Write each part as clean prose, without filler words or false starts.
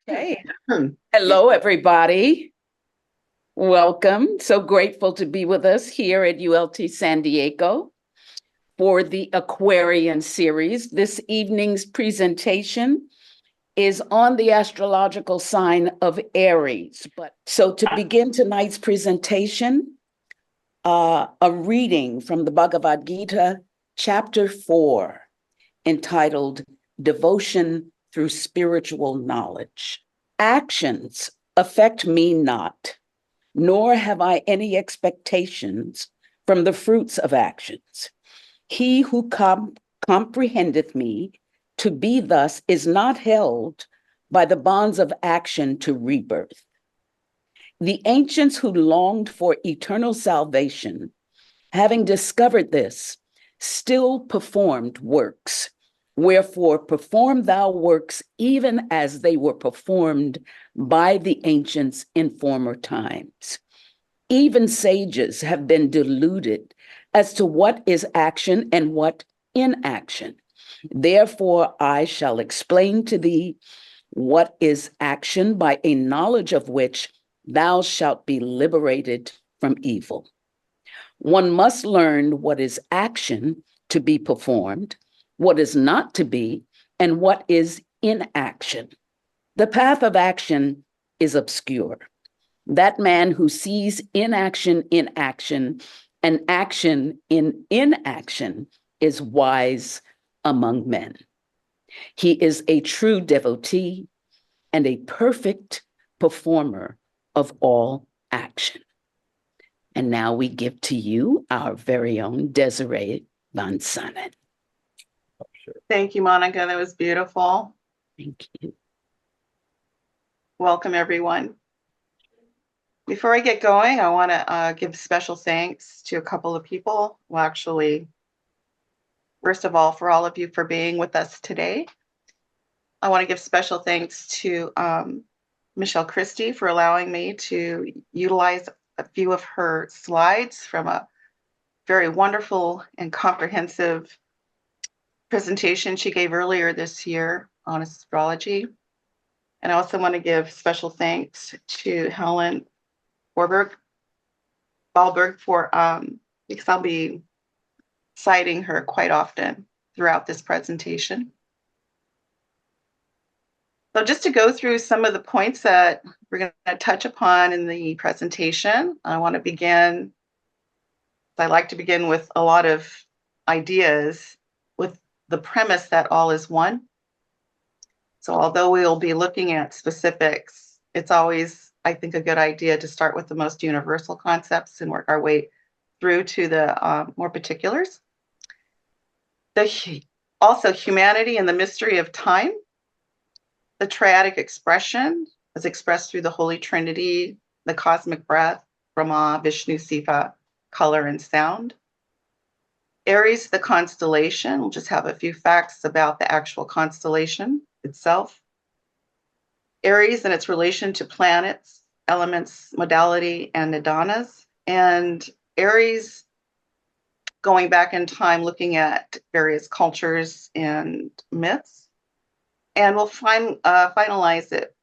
Okay. Hello, everybody. Welcome. So grateful to be with us here at ULT San Diego for the Aquarian series. This evening's presentation is on the astrological sign of Aries. But so to begin tonight's presentation, a reading from the Bhagavad Gita, chapter 4, entitled Devotion Through Spiritual Knowledge. Actions affect me not, nor have I any expectations from the fruits of actions. He who comprehendeth me to be thus is not held by the bonds of action to rebirth. The ancients who longed for eternal salvation, having discovered this, still performed works. Wherefore, perform thou works even as they were performed by the ancients in former times. Even sages have been deluded as to what is action and what inaction. Therefore, I shall explain to thee what is action, by a knowledge of which thou shalt be liberated from evil. One must learn what is action to be performed, what is not to be, and what is inaction. The path of action is obscure. That man who sees inaction in action and action in inaction is wise among men. He is a true devotee and a perfect performer of all action. And now we give to you our very own Desiree Van Sanen. Thank you, Monica. That was beautiful. Thank you. Welcome, everyone. Before I get going, I want to give special thanks to a couple of people. Well, actually, first of all, for all of you for being with us today. I want to give special thanks to Michelle Christie for allowing me to utilize a few of her slides from a very wonderful and comprehensive presentation she gave earlier this year on astrology. And I also want to give special thanks to Helen Ballberg for because I'll be citing her quite often throughout this presentation. So just to go through some of the points that we're going to touch upon in the presentation, I want to begin. I like to begin with a lot of ideas with the premise that all is one. So although we'll be looking at specifics, it's always, I think, a good idea to start with the most universal concepts and work our way through to the more particulars. Also, humanity and the mystery of time. The triadic expression is expressed through the Holy Trinity, the cosmic breath, Brahma, Vishnu, Siva, color, and sound. Aries, the constellation. We'll just have a few facts about the actual constellation itself. Aries and its relation to planets, elements, modality, and nidanas. And Aries, going back in time, looking at various cultures and myths. And we'll finalize it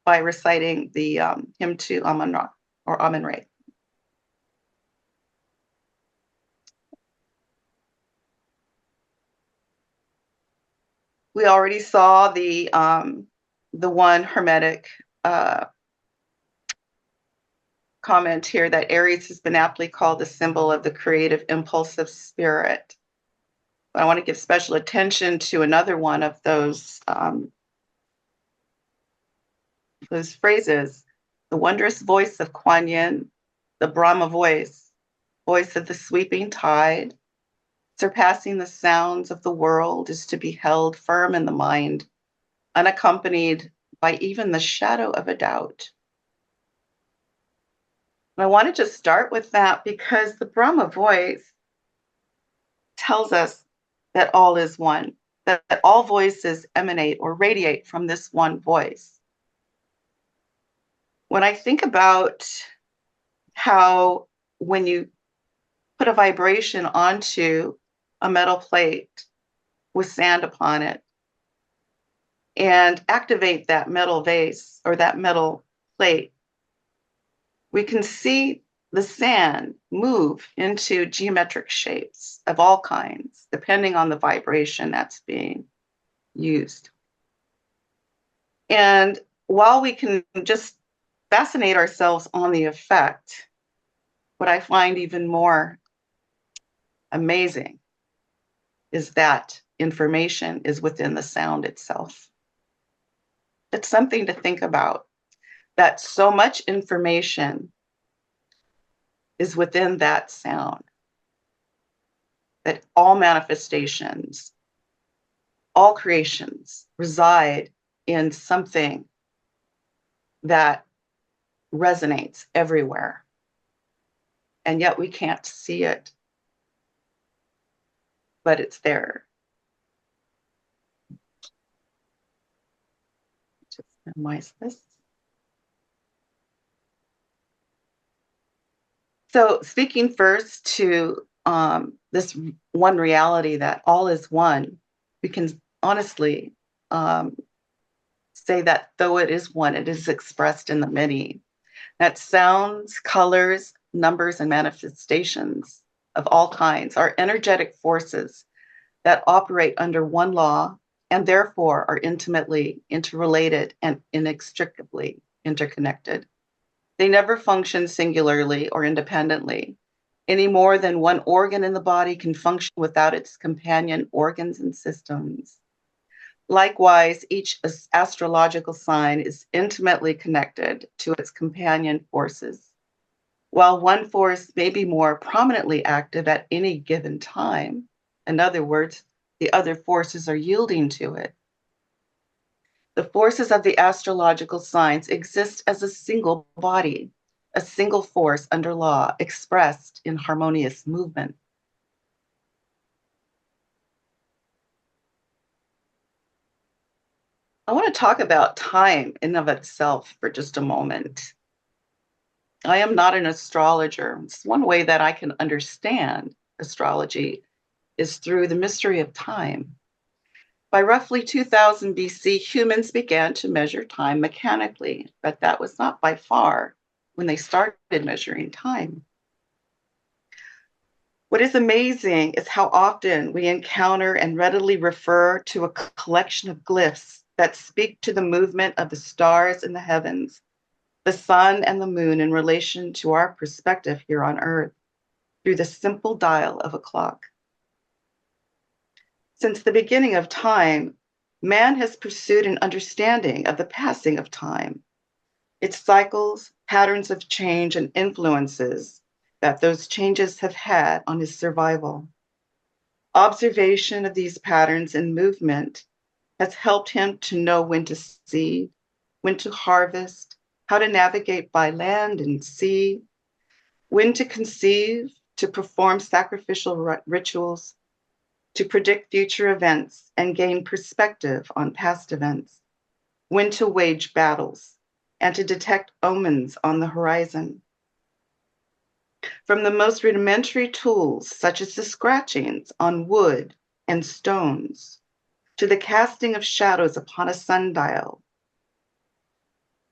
by reciting the hymn to Amun-Ra or Amun-Ra. We already saw the one Hermetic comment here that Aries has been aptly called the symbol of the creative, impulsive spirit. But I want to give special attention to another one of those phrases: the wondrous voice of Kuan Yin, the Brahma voice, voice of the sweeping tide, surpassing the sounds of the world, is to be held firm in the mind, unaccompanied by even the shadow of a doubt. And I wanted to start with that because the Brahma voice tells us that all is one, that all voices emanate or radiate from this one voice. When I think about how when you put a vibration onto a metal plate with sand upon it, and activate that metal vase or that metal plate, we can see the sand move into geometric shapes of all kinds, depending on the vibration that's being used. And while we can just fascinate ourselves on the effect, what I find even more amazing is that information is within the sound itself. It's something to think about, that so much information is within that sound, that all manifestations, all creations reside in something that resonates everywhere. And yet we can't see it, but it's there. Just minimize this. So speaking first to this one reality that all is one, we can honestly say that though it is one, it is expressed in the many. That sounds, colors, numbers, and manifestations of all kinds are energetic forces that operate under one law and therefore are intimately interrelated and inextricably interconnected. They never function singularly or independently, any more than one organ in the body can function without its companion organs and systems. Likewise, each astrological sign is intimately connected to its companion forces. While one force may be more prominently active at any given time, in other words, the other forces are yielding to it. The forces of the astrological signs exist as a single body, a single force under law, expressed in harmonious movement. I want to talk about time in of itself for just a moment. I am not an astrologer. It's one way that I can understand astrology is through the mystery of time. By roughly 2000 BC, humans began to measure time mechanically, but that was not by far when they started measuring time. What is amazing is how often we encounter and readily refer to a collection of glyphs that speak to the movement of the stars in the heavens, the sun and the moon in relation to our perspective here on Earth through the simple dial of a clock. Since the beginning of time, man has pursued an understanding of the passing of time, its cycles, patterns of change, and influences that those changes have had on his survival. Observation of these patterns in movement has helped him to know when to seed, when to harvest, how to navigate by land and sea, when to conceive, to perform sacrificial rituals, to predict future events and gain perspective on past events, when to wage battles, and to detect omens on the horizon. From the most rudimentary tools, such as the scratchings on wood and stones, to the casting of shadows upon a sundial,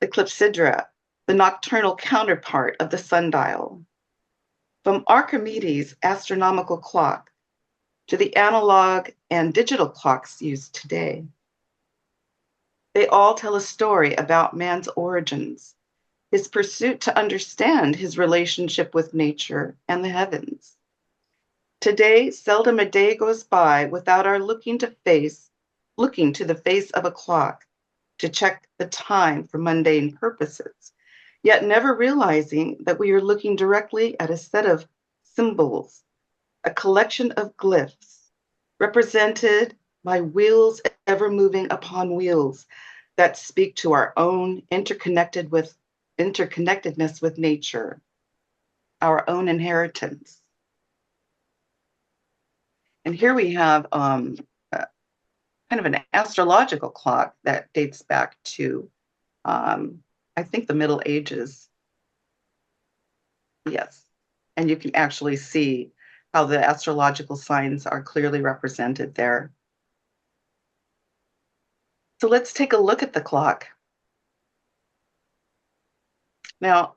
the clepsydra, the nocturnal counterpart of the sundial. From Archimedes' astronomical clock to the analog and digital clocks used today. They all tell a story about man's origins, his pursuit to understand his relationship with nature and the heavens. Today, seldom a day goes by without our looking to the face of a clock to check the time for mundane purposes, yet never realizing that we are looking directly at a set of symbols, a collection of glyphs represented by wheels ever moving upon wheels that speak to our own interconnectedness with nature, our own inheritance. And here we have kind of an astrological clock that dates back to, I think, the Middle Ages. Yes. And you can actually see how the astrological signs are clearly represented there. So let's take a look at the clock. Now,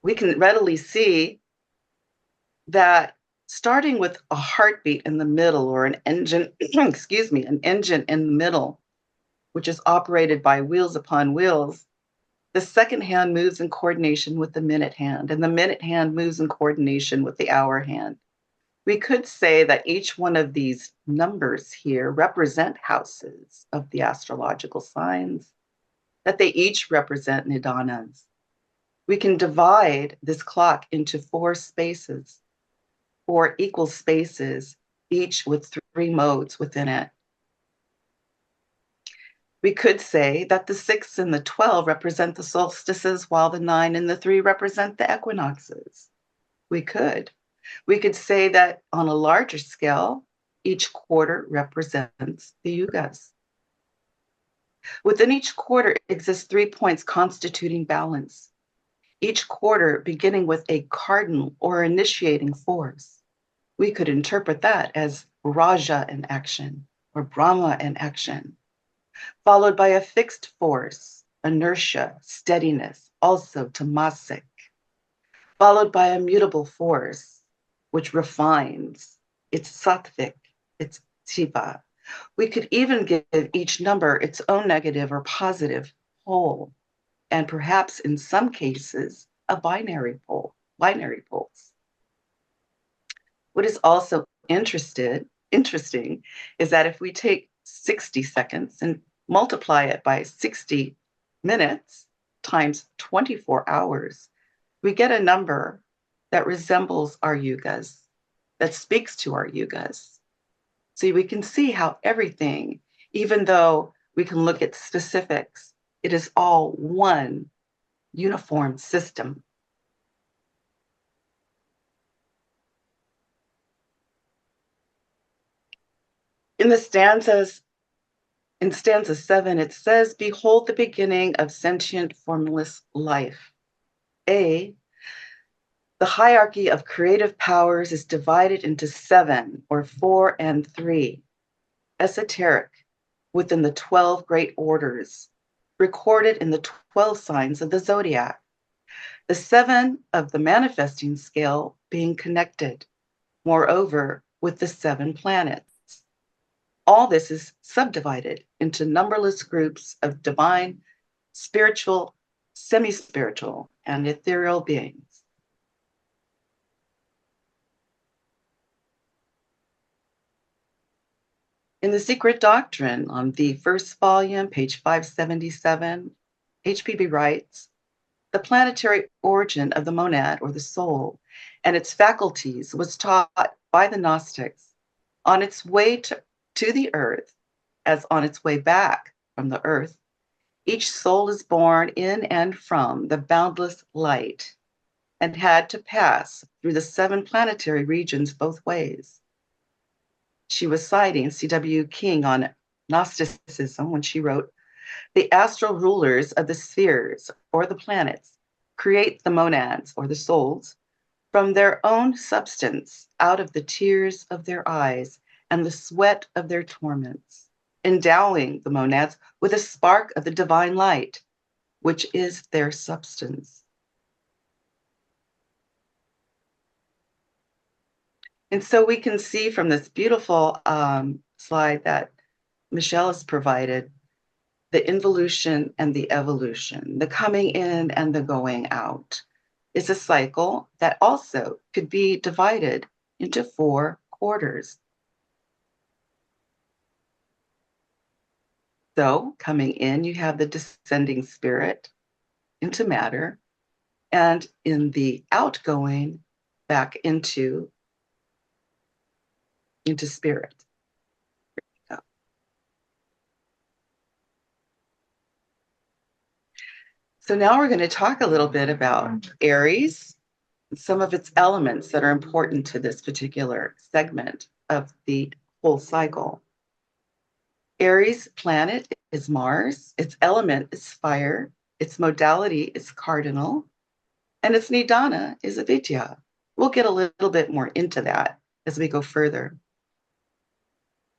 we can readily see that starting with a heartbeat in the middle or an engine, excuse me, an engine in the middle, which is operated by wheels upon wheels, the second hand moves in coordination with the minute hand, and the minute hand moves in coordination with the hour hand. We could say that each one of these numbers here represent houses of the astrological signs, that they each represent nidanas. We can divide this clock into four spaces, four equal spaces, each with three modes within it. We could say that the 6 and the 12 represent the solstices, while the 9 and the 3 represent the equinoxes. We could. We could say that on a larger scale, each quarter represents the yugas. Within each quarter exists 3 points constituting balance, each quarter beginning with a cardinal or initiating force. We could interpret that as Raja in action or Brahma in action, followed by a fixed force, inertia, steadiness, also tamasic, followed by a mutable force, which refines, it's sattvic, it's tiva. We could even give each number its own negative or positive pole, and perhaps in some cases, a binary poles. What is also interesting is that if we take 60 seconds and multiply it by 60 minutes times 24 hours, we get a number that resembles our yugas, that speaks to our yugas. So we can see how everything, even though we can look at specifics, it is all one uniform system. In the stanzas, in stanza 7, it says, "Behold the beginning of sentient formless life. A, the hierarchy of creative powers is divided into 7 or 4 and 3, esoteric within the 12 great orders, recorded in the 12 signs of the zodiac. The 7 of the manifesting scale being connected, moreover, with the 7 planets. All this is subdivided into numberless groups of divine, spiritual, semi-spiritual, and ethereal beings." In The Secret Doctrine, on the first volume, page 577, HPB writes, "The planetary origin of the monad, or the soul, and its faculties was taught by the Gnostics on its way to the earth, as on its way back from the earth. Each soul is born in and from the boundless light and had to pass through the 7 planetary regions both ways." She was citing C.W. King on Gnosticism when she wrote, "The astral rulers of the spheres, or the planets, create the monads, or the souls, from their own substance, out of the tears of their eyes and the sweat of their torments, endowing the monads with a spark of the divine light, which is their substance." And so we can see from this beautiful slide that Michelle has provided, the involution and the evolution, the coming in and the going out, is a cycle that also could be divided into 4 quarters. So coming in, you have the descending spirit into matter, and in the outgoing, back into spirit. So now we're going to talk a little bit about Aries, some of its elements that are important to this particular segment of the whole cycle. Aries planet is Mars, its element is fire, its modality is cardinal, and its nidana is avidya. We'll get a little bit more into that as we go further.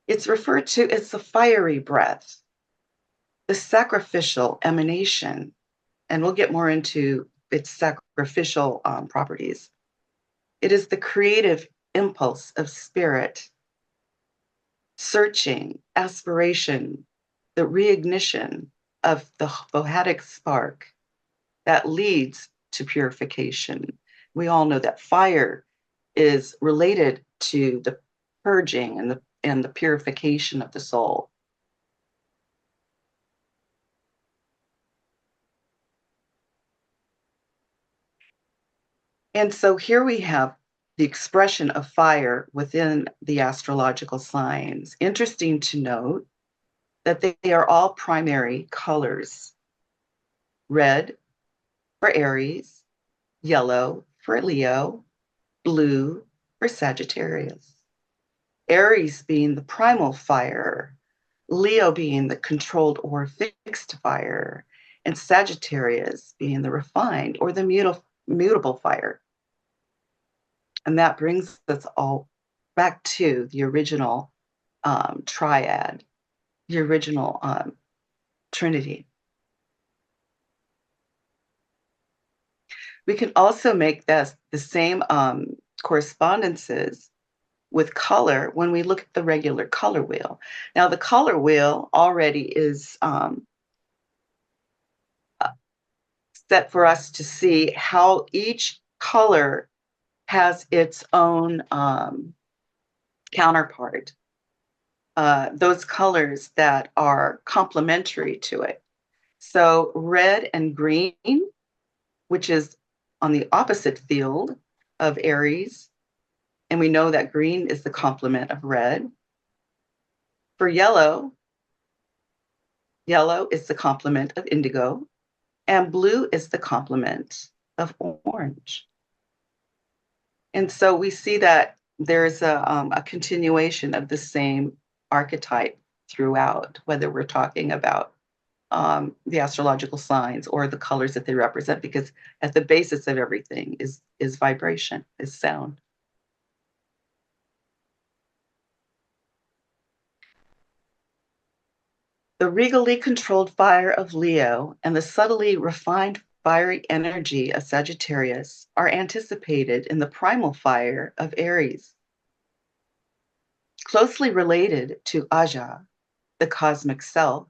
It's referred to as the fiery breath. the sacrificial emanation, and we'll get more into its sacrificial properties. It is the creative impulse of spirit, searching, aspiration, the reignition of the bohatic spark that leads to purification. We all know that fire is related to the purging and the purification of the soul. And so here we have the expression of fire within the astrological signs. Interesting to note that they are all primary colors: red for Aries, yellow for Leo, blue for Sagittarius. Aries being the primal fire, Leo being the controlled or fixed fire, and Sagittarius being the refined or the mutable fire. And that brings us all back to the original triad, the original trinity. We can also make the same correspondences with color when we look at the regular color wheel. Now, the color wheel already is set for us to see how each color has its own counterpart. Those colors that are complementary to it. So red and green, which is on the opposite field of Aries, and we know that green is the complement of red. For yellow, yellow is the complement of indigo, and blue is the complement of orange. And so we see that there's a continuation of the same archetype throughout, whether we're talking about the astrological signs or the colors that they represent, because at the basis of everything is vibration, is sound. The regally controlled fire of Leo and the subtly refined fiery energy of Sagittarius are anticipated in the primal fire of Aries. Closely related to Aja, the cosmic self,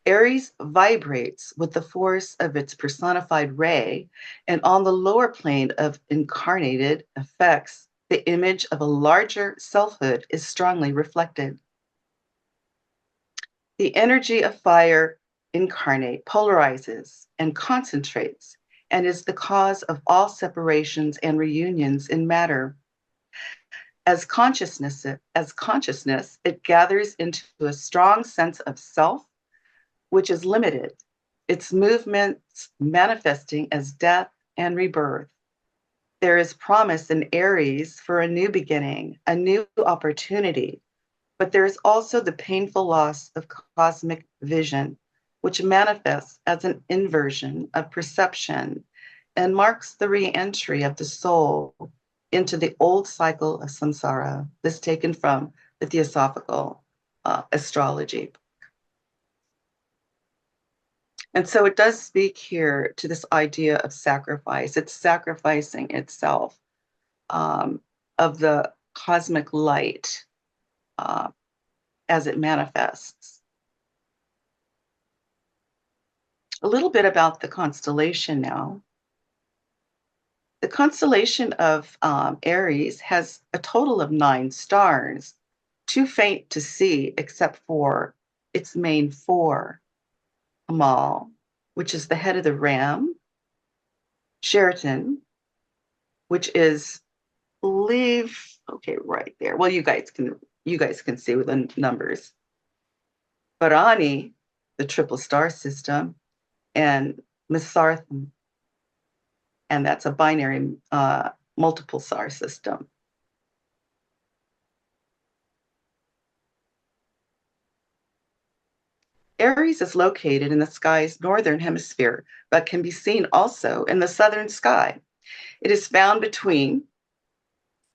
Aries vibrates with the force of its personified ray, and on the lower plane of incarnated effects, the image of a larger selfhood is strongly reflected. The energy of fire incarnate polarizes and concentrates and is the cause of all separations and reunions in matter. As consciousness, it gathers into a strong sense of self, which is limited, its movements manifesting as death and rebirth. There is promise in Aries for a new beginning, a new opportunity, but there is also the painful loss of cosmic vision, which manifests as an inversion of perception and marks the re-entry of the soul into the old cycle of samsara. This taken from the Theosophical Astrology. And so it does speak here to this idea of sacrifice. It's sacrificing itself of the cosmic light as it manifests. A little bit about the constellation now. The constellation of Aries has a total of 9 stars, too faint to see except for its main 4. Amal, which is the head of the ram, Sheraton, which is, okay, right there. Well, you guys can see with the numbers. Bharani, the triple star system, and Misartham, and that's a binary multiple star system. Aries is located in the sky's northern hemisphere, but can be seen also in the southern sky. It is found between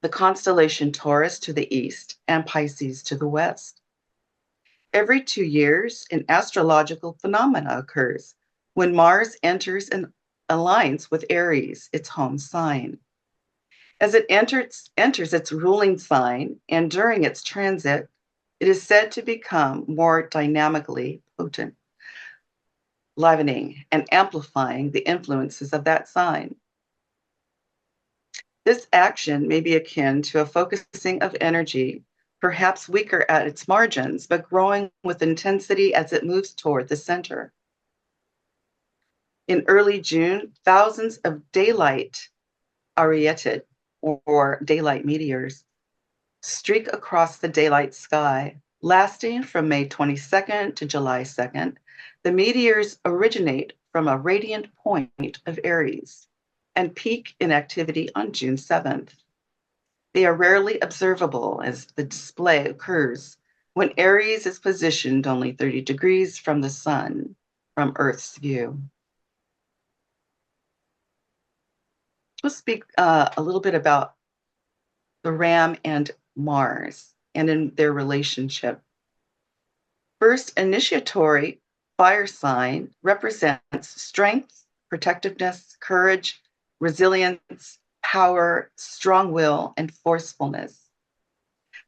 the constellation Taurus to the east and Pisces to the west. Every 2 years, an astrological phenomena occurs when Mars enters an alliance with Aries, its home sign. As it enters its ruling sign and during its transit, it is said to become more dynamically potent, livening and amplifying the influences of that sign. This action may be akin to a focusing of energy, perhaps weaker at its margins, but growing with intensity as it moves toward the center. In early June, thousands of daylight Arietid, or daylight meteors, streak across the daylight sky, lasting from May 22nd to July 2nd. The meteors originate from a radiant point of Aries and peak in activity on June 7th. They are rarely observable as the display occurs when Aries is positioned only 30 degrees from the sun from Earth's view. We'll speak a little bit about the Ram and Mars and in their relationship. First, initiatory fire sign represents strength, protectiveness, courage, resilience, power, strong will, and forcefulness.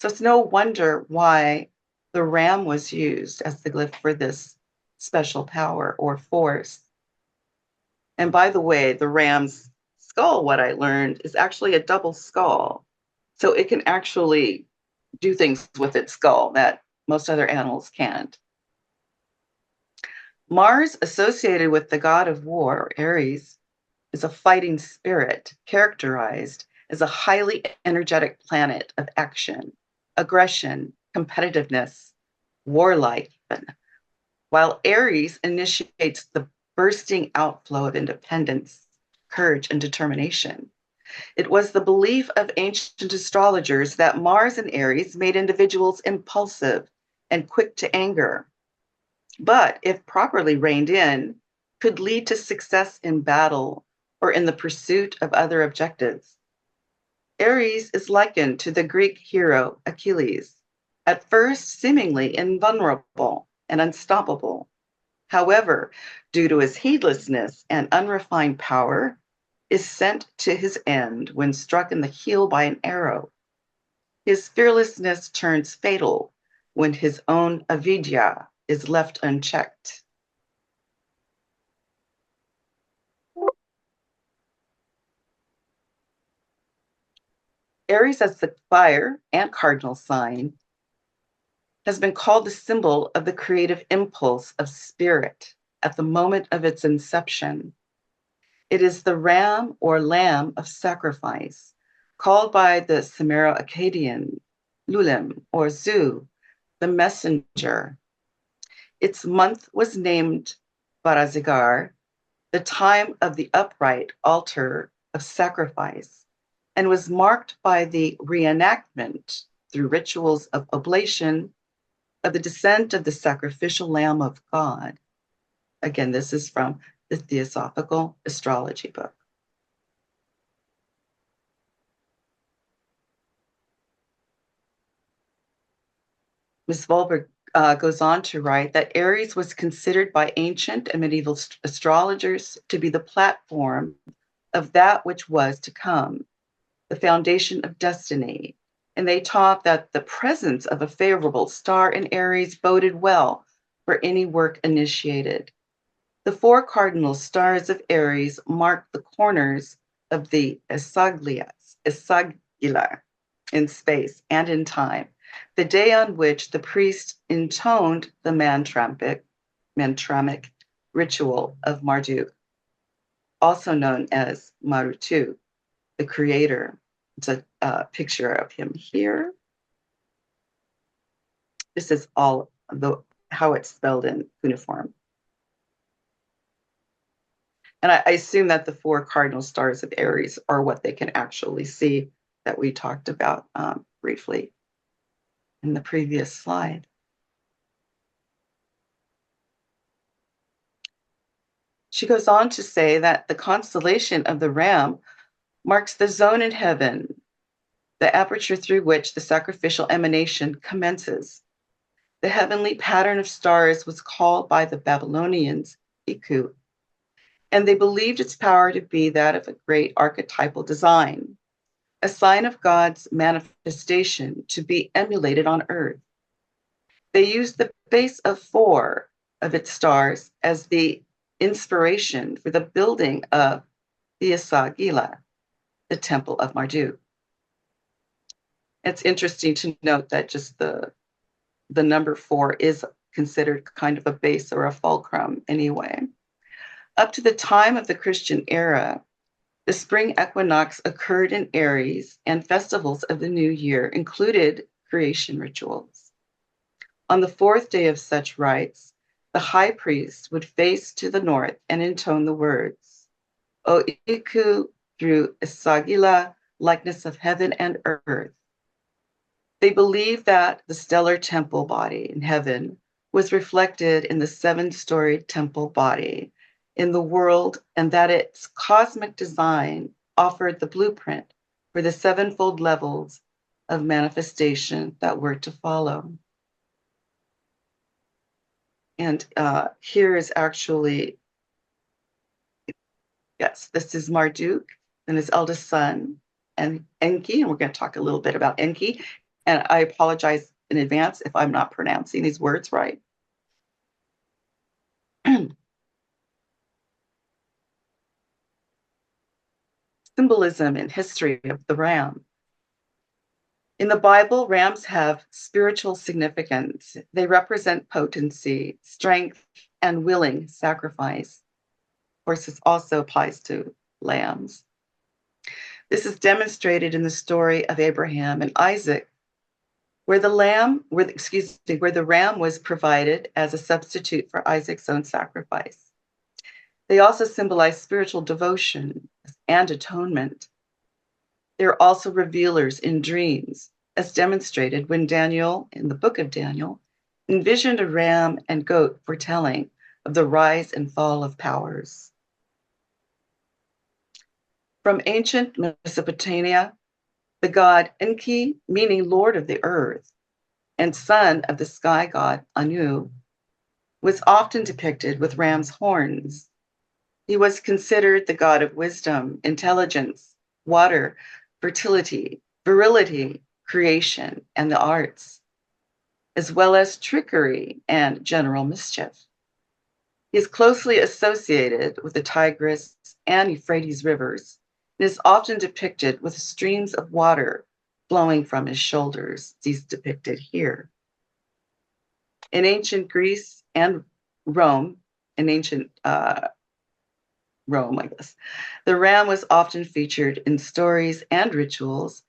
So it's no wonder why the ram was used as the glyph for this special power or force. And by the way, the ram's skull, what I learned, is actually a double skull. So it can actually do things with its skull that most other animals can't. Mars, associated with the god of war, Aries, is a fighting spirit characterized as a highly energetic planet of action, aggression, competitiveness, warlike, while Aries initiates the bursting outflow of independence, courage, and determination. It was the belief of ancient astrologers that Mars and Aries made individuals impulsive and quick to anger, but if properly reined in, could lead to success in battle or in the pursuit of other objectives. Aries is likened to the Greek hero Achilles, at first seemingly invulnerable and unstoppable. However, due to his heedlessness and unrefined power, is sent to his end when struck in the heel by an arrow. His fearlessness turns fatal when his own avidya is left unchecked. Aries, as the fire and cardinal sign, has been called the symbol of the creative impulse of spirit at the moment of its inception. It is the ram or lamb of sacrifice, called by the Sumero-Akkadian Lulim or Zu, the messenger. Its month was named Barazigar, the time of the upright altar of sacrifice, and was marked by the reenactment through rituals of oblation of the descent of the sacrificial Lamb of God. Again, this is from the Theosophical Astrology book. Ms. Volberg goes on to write that Aries was considered by ancient and medieval astrologers to be the platform of that which was to come, the foundation of destiny. And they taught that the presence of a favorable star in Aries boded well for any work initiated. The 4 cardinal stars of Aries mark the corners of the esagila in space and in time, the day on which the priest intoned the mantramic ritual of Marduk, also known as Marutu, the creator. It's a picture of him here. This is all how it's spelled in cuneiform. And I assume that the 4 cardinal stars of Aries are what they can actually see that we talked about briefly in the previous slide. She goes on to say that the constellation of the Ram marks the zone in heaven, the aperture through which the sacrificial emanation commences. The heavenly pattern of stars was called by the Babylonians Iku, and they believed its power to be that of a great archetypal design, a sign of God's manifestation to be emulated on earth. They used the base of 4 of its stars as the inspiration for the building of the Esagila, the temple of Marduk. It's interesting to note that just the number 4 is considered kind of a base or a fulcrum anyway. Up to the time of the Christian era, the spring equinox occurred in Aries, and festivals of the new year included creation rituals. On the 4th day of such rites, the high priest would face to the north and intone the words, O Iku through Isagila, likeness of heaven and earth. They believed that the stellar temple body in heaven was reflected in the 7-storied temple body in the world, and that its cosmic design offered the blueprint for the 7-fold levels of manifestation that were to follow. And here is actually, yes, this is Marduk and his eldest son, and Enki, and we're going to talk a little bit about Enki. And I apologize in advance if I'm not pronouncing these words right. Symbolism and history of the ram. In the Bible, rams have spiritual significance. They represent potency, strength, and willing sacrifice. Of course, this also applies to lambs. This is demonstrated in the story of Abraham and Isaac, where the ram was provided as a substitute for Isaac's own sacrifice. They also symbolize spiritual devotion and atonement. They're also revealers in dreams, as demonstrated when Daniel, in the book of Daniel, envisioned a ram and goat foretelling of the rise and fall of powers. From ancient Mesopotamia, the god Enki, meaning Lord of the earth, and son of the sky god Anu, was often depicted with ram's horns. He was considered the god of wisdom, intelligence, water, fertility, virility, creation, and the arts, as well as trickery and general mischief. He is closely associated with the Tigris and Euphrates rivers and is often depicted with streams of water flowing from his shoulders. He's depicted here. In ancient Greece and Rome, Rome, I guess, the ram was often featured in stories and rituals,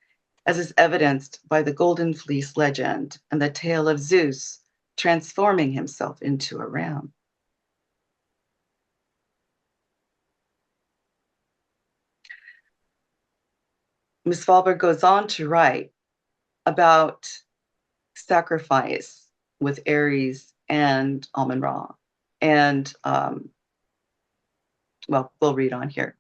as is evidenced by the Golden Fleece legend and the tale of Zeus transforming himself into a ram. Ms. Fahlberg goes on to write about sacrifice with Aries and Amun-Ra. And, well, we'll read on here.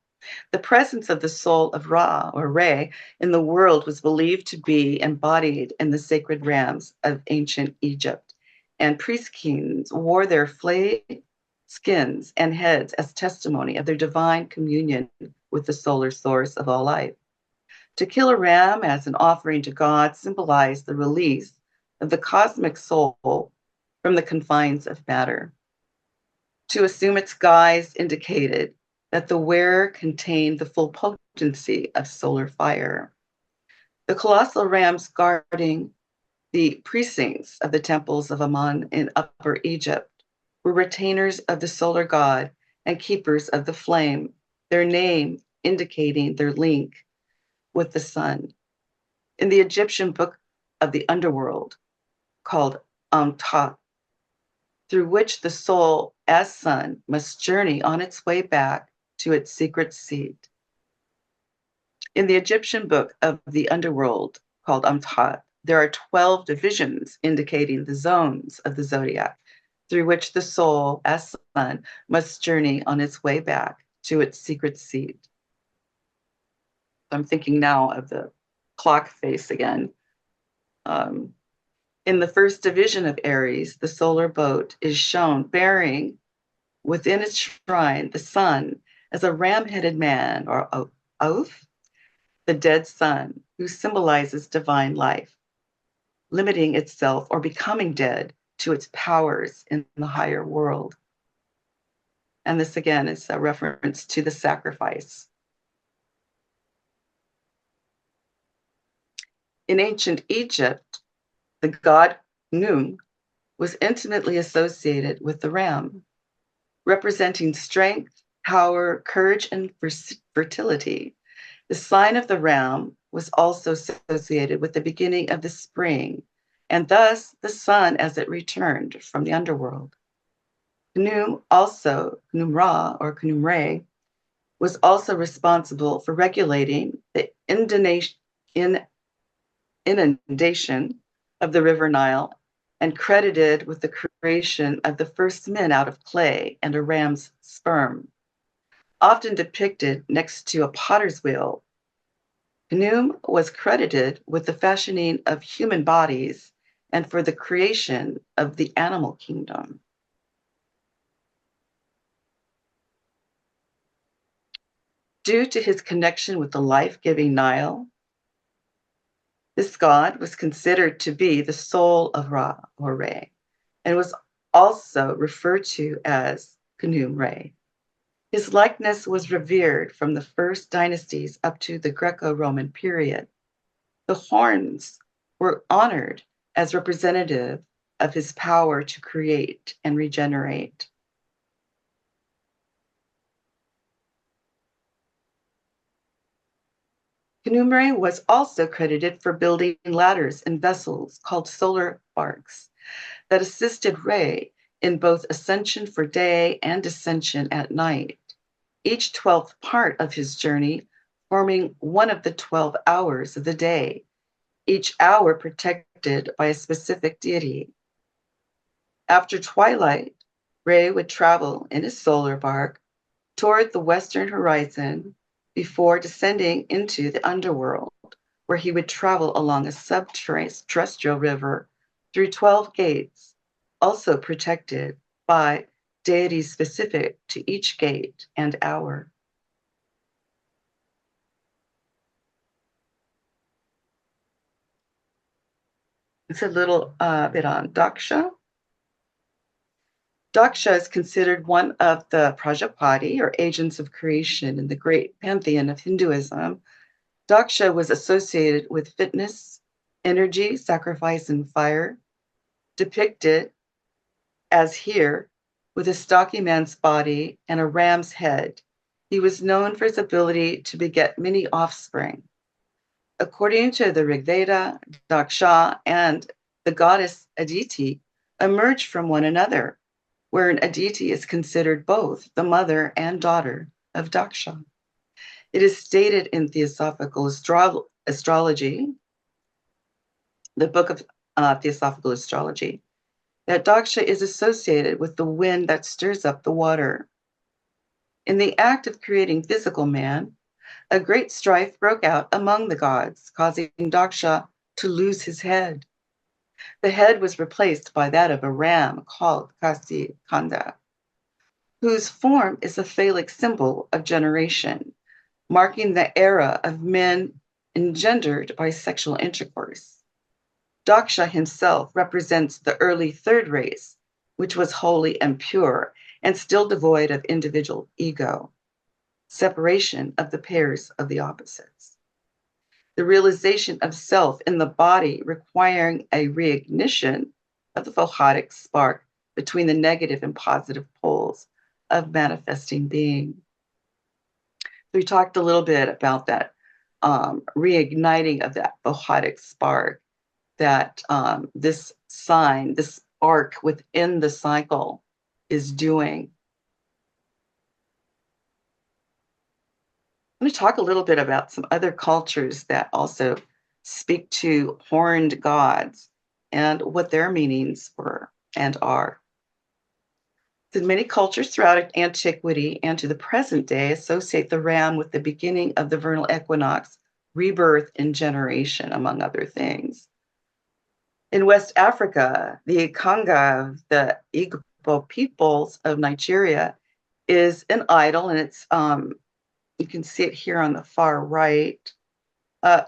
The presence of the soul of Ra, or Re, in the world was believed to be embodied in the sacred rams of ancient Egypt, and priest kings wore their flayed skins and heads as testimony of their divine communion with the solar source of all life. To kill a ram as an offering to God symbolized the release of the cosmic soul from the confines of matter. To assume its guise indicated that the wearer contained the full potency of solar fire. The colossal rams guarding the precincts of the temples of Amun in Upper Egypt were retainers of the solar god and keepers of the flame, their name indicating their link with the sun. In the Egyptian book of the underworld, called Amtat, through which the soul as sun must journey on its way back to its secret seat. In the Egyptian book of the underworld, called Amtat, there are 12 divisions indicating the zones of the zodiac through which the soul as sun must journey on its way back to its secret seat. I'm thinking now of the clock face again. In the first division of Aries, the solar boat is shown bearing within its shrine the sun as a ram-headed man, or oath, the dead sun, who symbolizes divine life, limiting itself or becoming dead to its powers in the higher world. And this again is a reference to the sacrifice. In ancient Egypt, the god Khnum was intimately associated with the ram, representing strength, power, courage, and fertility. The sign of the ram was also associated with the beginning of the spring, and thus the sun as it returned from the underworld. Khnum Ra or Khnum Re, was also responsible for regulating the inundation of the River Nile and credited with the creation of the first men out of clay and a ram's sperm. Often depicted next to a potter's wheel, Khnum was credited with the fashioning of human bodies and for the creation of the animal kingdom. Due to his connection with the life-giving Nile, this god was considered to be the soul of Ra or Re, and was also referred to as Khnum Re. His likeness was revered from the first dynasties up to the Greco-Roman period. The horns were honored as representative of his power to create and regenerate. Khnum Re was also credited for building ladders and vessels called solar barks that assisted Re in both ascension for day and descension at night, each 12th part of his journey forming one of the 12 hours of the day, each hour protected by a specific deity. After twilight, Re would travel in his solar bark toward the western horizon before descending into the underworld, where he would travel along a subterrestrial river through 12 gates, also protected by deities specific to each gate and hour. It's a little bit on Daksha. Daksha is considered one of the Prajapati, or agents of creation, in the great pantheon of Hinduism. Daksha was associated with fitness, energy, sacrifice, and fire, depicted as here with a stocky man's body and a ram's head. He was known for his ability to beget many offspring. According to the Rig Veda, Daksha and the goddess Aditi emerged from one another, where an Aditi is considered both the mother and daughter of Daksha. It is stated in Theosophical Astrology, the book of Theosophical Astrology, that Daksha is associated with the wind that stirs up the water. In the act of creating physical man, a great strife broke out among the gods, causing Daksha to lose his head. The head was replaced by that of a ram called Kasi Khanda, whose form is a phallic symbol of generation, marking the era of men engendered by sexual intercourse. Daksha himself represents the early third race, which was holy and pure and still devoid of individual ego, separation of the pairs of the opposites. The realization of self in the body requiring a reignition of the Vahadic spark between the negative and positive poles of manifesting being. We talked a little bit about that reigniting of that Vahadic spark, that this sign, this arc within the cycle is doing. I'm going to talk a little bit about some other cultures that also speak to horned gods and what their meanings were and are. So many cultures throughout antiquity and to the present day associate the ram with the beginning of the vernal equinox, rebirth, and generation, among other things. In West Africa, the Ikanga, the Igbo peoples of Nigeria, is an idol, and it's you can see it here on the far right.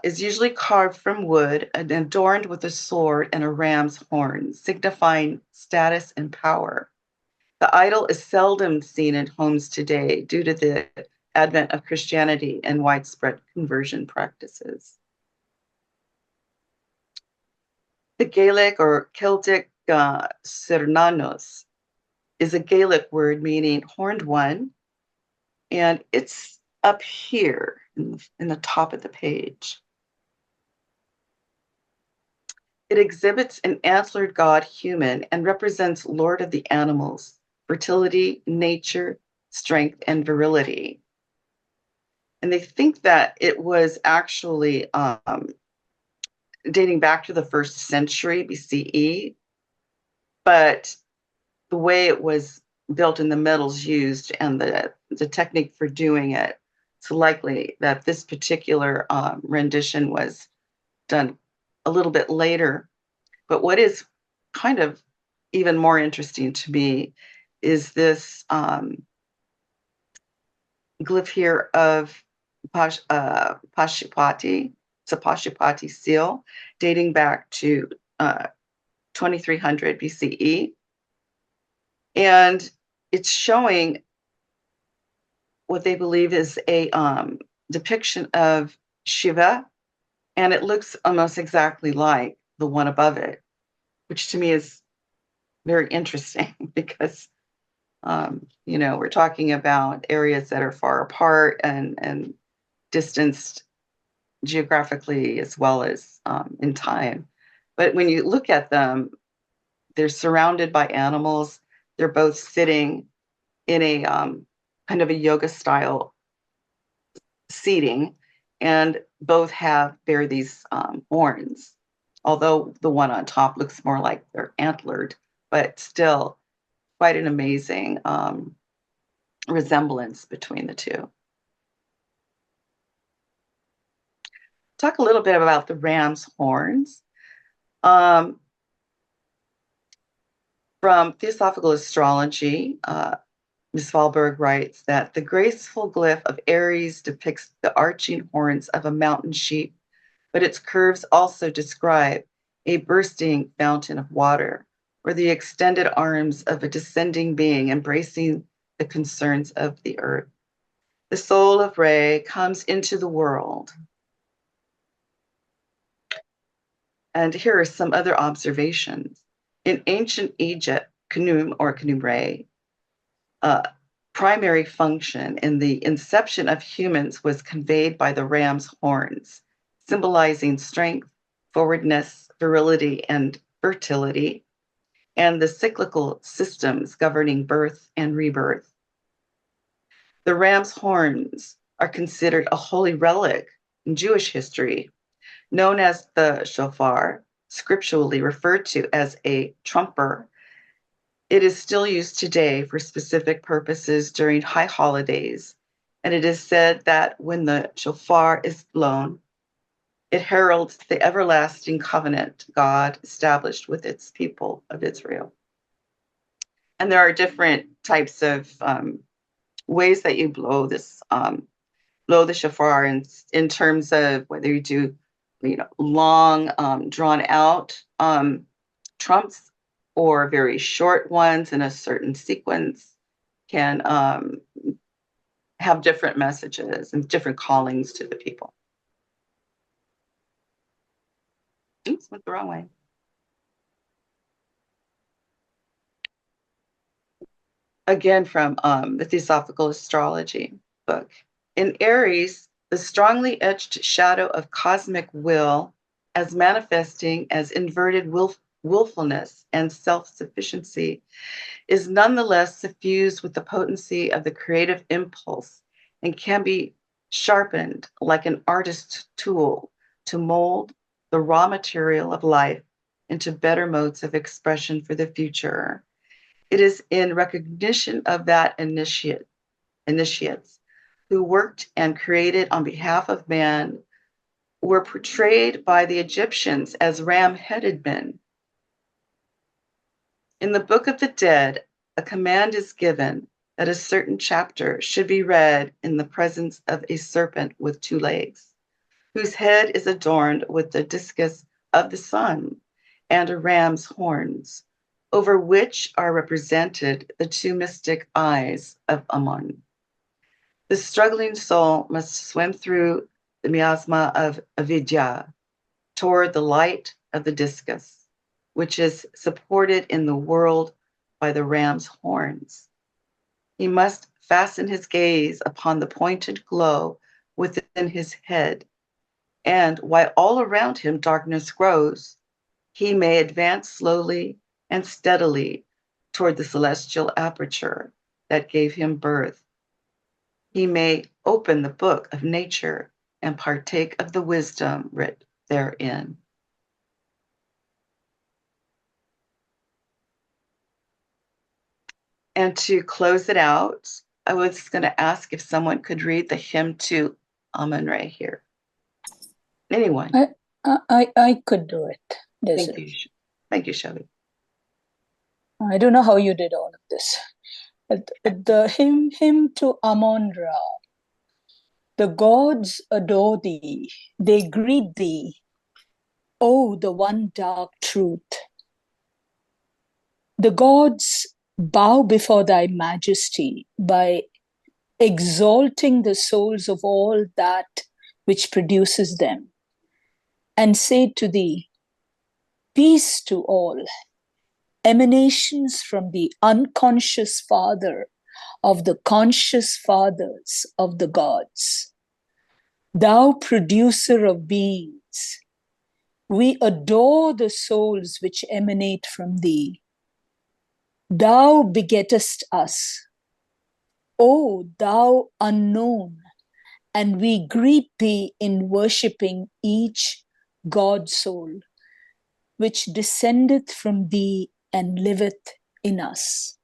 Is usually carved from wood and adorned with a sword and a ram's horn, signifying status and power. The idol is seldom seen in homes today due to the advent of Christianity and widespread conversion practices. The Gaelic or Celtic Sernanos is a Gaelic word meaning horned one, and it's up here in the top of the page. It exhibits an antlered god human and represents Lord of the animals, fertility, nature, strength, and virility. And they think that it was actually dating back to the 1st century BCE, but the way it was built and the metals used and the technique for doing it, it's likely that this particular rendition was done a little bit later. But what is kind of even more interesting to me is this glyph here of Pashupati. It's a Pashupati seal dating back to 2300 BCE. And it's showing what they believe is a depiction of Shiva, and it looks almost exactly like the one above it, which to me is very interesting because, we're talking about areas that are far apart and distanced geographically as well as in time. But when you look at them, they're surrounded by animals. They're both sitting in a kind of a yoga style seating, and both bear these horns. Although the one on top looks more like they're antlered, but still quite an amazing resemblance between the two. Talk a little bit about the ram's horns. From Theosophical Astrology, Ms. Wahlberg writes that the graceful glyph of Aries depicts the arching horns of a mountain sheep, but its curves also describe a bursting fountain of water, or the extended arms of a descending being embracing the concerns of the earth. The soul of Re comes into the world. And here are some other observations. In ancient Egypt, Khnum or Khnum Re, primary function in the inception of humans was conveyed by the ram's horns, symbolizing strength, forwardness, virility, and fertility, and the cyclical systems governing birth and rebirth. The ram's horns are considered a holy relic in Jewish history, known as the shofar, scripturally referred to as a trumper. It is still used today for specific purposes during high holidays, and it is said that when the shofar is blown, it heralds the everlasting covenant God established with its people of Israel. And there are different types of ways that you blow the shofar in terms of whether you do, long, drawn out trumps or very short ones in a certain sequence can have different messages and different callings to the people. Oops, went the wrong way. Again, from the Theosophical Astrology book. In Aries, the strongly etched shadow of cosmic will as manifesting as inverted willfulness and self-sufficiency is nonetheless suffused with the potency of the creative impulse and can be sharpened like an artist's tool to mold the raw material of life into better modes of expression for the future. It is in recognition of that initiates who worked and created on behalf of man were portrayed by the Egyptians as ram-headed men In the Book of the Dead, a command is given that a certain chapter should be read in the presence of a serpent with 2 legs, whose head is adorned with the discus of the sun and a ram's horns, over which are represented the 2 mystic eyes of Amun. The struggling soul must swim through the miasma of avidya toward the light of the discus, which is supported in the world by the ram's horns. He must fasten his gaze upon the pointed glow within his head, and while all around him darkness grows, he may advance slowly and steadily toward the celestial aperture that gave him birth. He may open the book of nature and partake of the wisdom writ therein. And to close it out, I was going to ask if someone could read the hymn to Amun-Re here. Anyone? I could do it. Thank you. Thank you, Shelly. I don't know how you did all of this. The hymn to Amun-Ra. The gods adore thee, they greet thee, oh, the one dark truth. The gods bow before thy majesty by exalting the souls of all that which produces them, and say to thee, peace to all, emanations from the unconscious father of the conscious fathers of the gods. Thou producer of beings, we adore the souls which emanate from thee. Thou begettest us, O thou unknown, and we greet thee in worshipping each God soul, which descendeth from thee and liveth in us.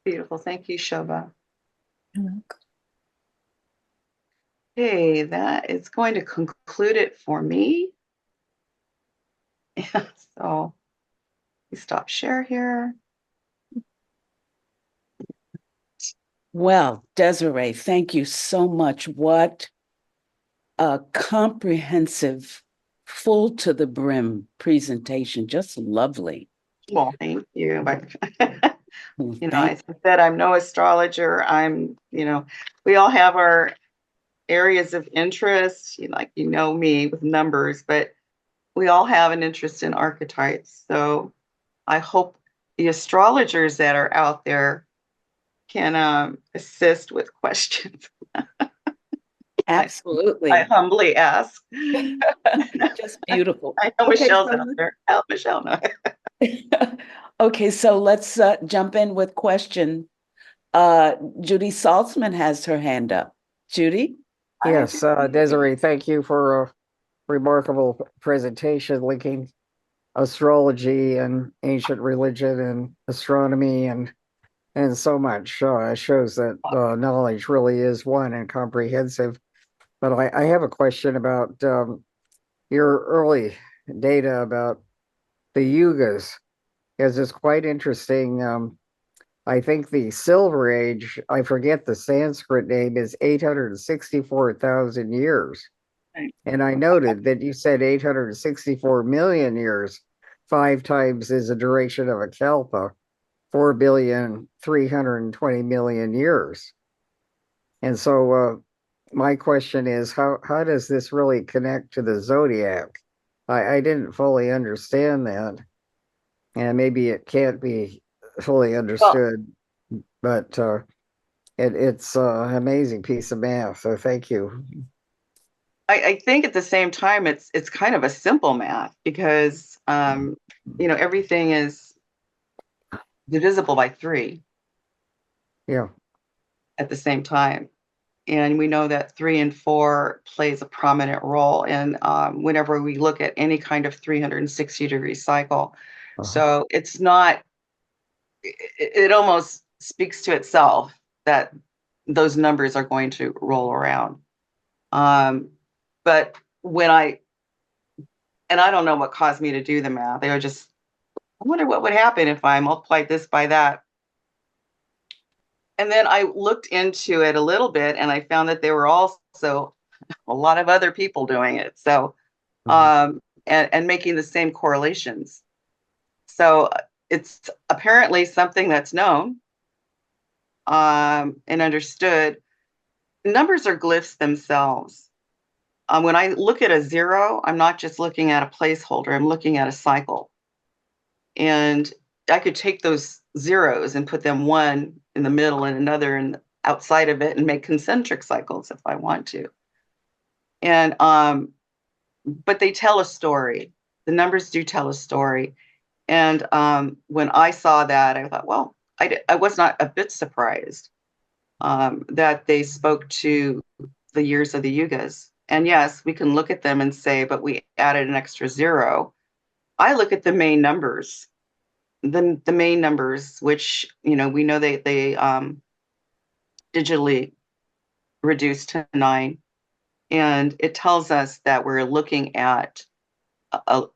Beautiful. Thank you, Shobha. Okay, that is going to conclude it for me. So we stop share here. Well, Desiree, thank you so much. What a comprehensive, full to the brim presentation. Just lovely. Well, thank you. I said I'm no astrologer. We all have our areas of interest, me with numbers, but we all have an interest in archetypes. So I hope the astrologers that are out there can assist with questions. Absolutely. I humbly ask. Just beautiful. I know Michelle's out there. Help Michelle. No. Okay, so let's jump in with question. Judy Saltzman has her hand up. Judy? Yes, Desiree, thank you for a remarkable presentation linking astrology and ancient religion and astronomy and so much. Shows that knowledge really is one and comprehensive. But I have a question about your early data about the yugas, because it's quite interesting. I think the Silver Age, I forget the Sanskrit name, is 864,000 years. And I noted that you said 864 million years, 5 times is the duration of a kalpa, 4,320,000,000 years. And so my question is, how does this really connect to the zodiac? I didn't fully understand that. And maybe it can't be fully understood, but it's an amazing piece of math. So thank you. I think at the same time, it's kind of a simple math because, everything is divisible by 3. Yeah. At the same time. And we know that 3 and 4 plays a prominent role in whenever we look at any kind of 360-degree cycle. So it's not, it almost speaks to itself that those numbers are going to roll around. But when I and I don't know what caused me to do the math. They were just, I wonder what would happen if I multiplied this by that. And then I looked into it a little bit and I found that there were also a lot of other people doing it. So, and making the same correlations. So it's apparently something that's known and understood. Numbers are glyphs themselves. When I look at a 0, I'm not just looking at a placeholder, I'm looking at a cycle. And I could take those zeros and put them one in the middle and another and outside of it and make concentric cycles if I want to. And but they tell a story. The numbers do tell a story. And when I saw that, I thought, well, I was not a bit surprised that they spoke to the years of the yugas. And yes, we can look at them and say, but we added an extra 0. I look at the main numbers, the main numbers, which, you know, we know they digitally reduced to 9. And it tells us that we're looking at a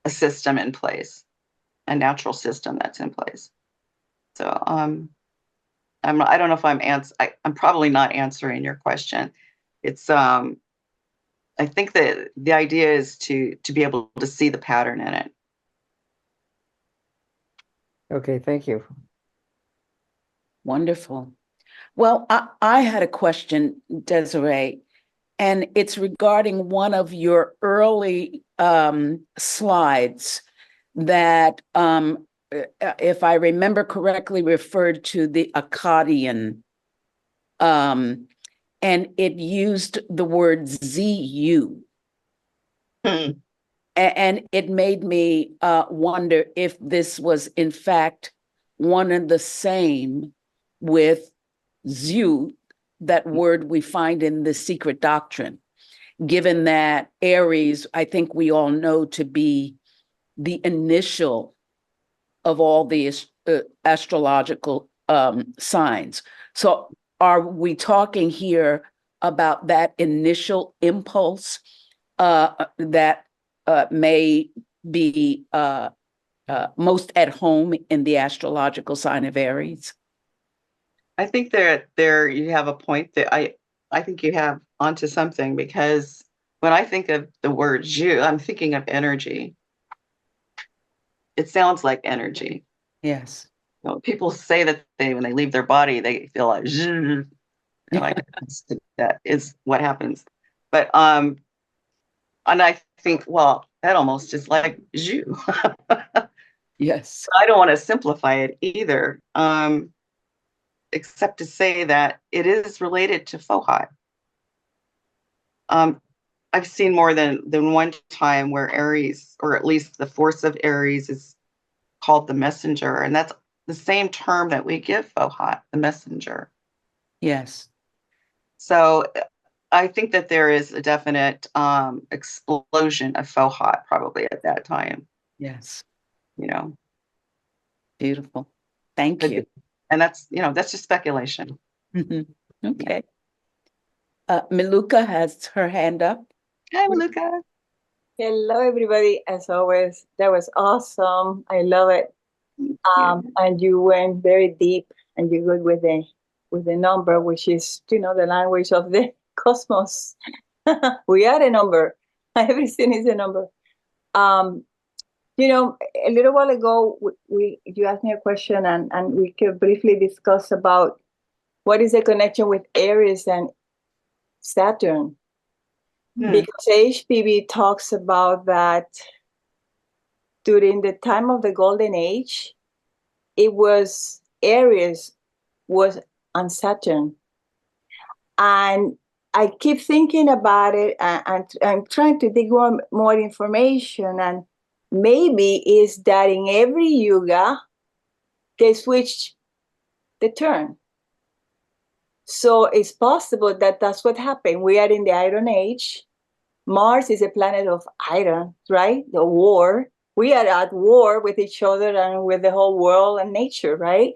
system in place, a natural system that's in place. So I don't know if I'm probably not answering your question. It's I think that the idea is to be able to see the pattern in it. Okay, thank you. Wonderful. Well, I had a question, Desiree, and it's regarding one of your early slides that, if I remember correctly, referred to the Akkadian, and it used the word ZU. And it made me wonder if this was, in fact, one and the same with Zu, that word we find in the Secret Doctrine, given that Aries, I think we all know to be the initial of all the astrological signs. So are we talking here about that initial impulse that may be most at home in the astrological sign of Aries? I think there you have a point that I think you have onto something, because when I think of the word Zhu, I'm thinking of energy. It sounds like energy. Yes. You know, people say that when they leave their body, they feel like Zhu. Like that is what happens. But and I think, well, that almost is like Zhu. Yes. I don't want to simplify it either. Except to say that it is related to Fohat. I've seen more than one time where Aries, or at least the force of Aries, is called the messenger, and that's the same term that we give Fohat, the messenger. Yes. So I think that there is a definite explosion of Fohat probably at that time. Yes. You know, beautiful. Thank you. And that's, you know, that's just speculation. Okay. Maluka has her hand up. Hi, Maluka. Hello, everybody. As always, that was awesome. I love it. And you went very deep, and you're good with the number, which is, you know, the language of the cosmos. We are a number. Everything is a number. You know, a little while ago, you asked me a question, and we could briefly discuss about what is the connection with Aries and Saturn. Because HPV talks about that during the time of the Golden Age, it was Aries was on Saturn. And I keep thinking about it, and I'm trying to dig more information, and maybe is that in every yuga, they switch the turn. So it's possible that that's what happened. We are in the Iron Age. Mars is a planet of iron, right? The war. We are at war with each other and with the whole world and nature, right?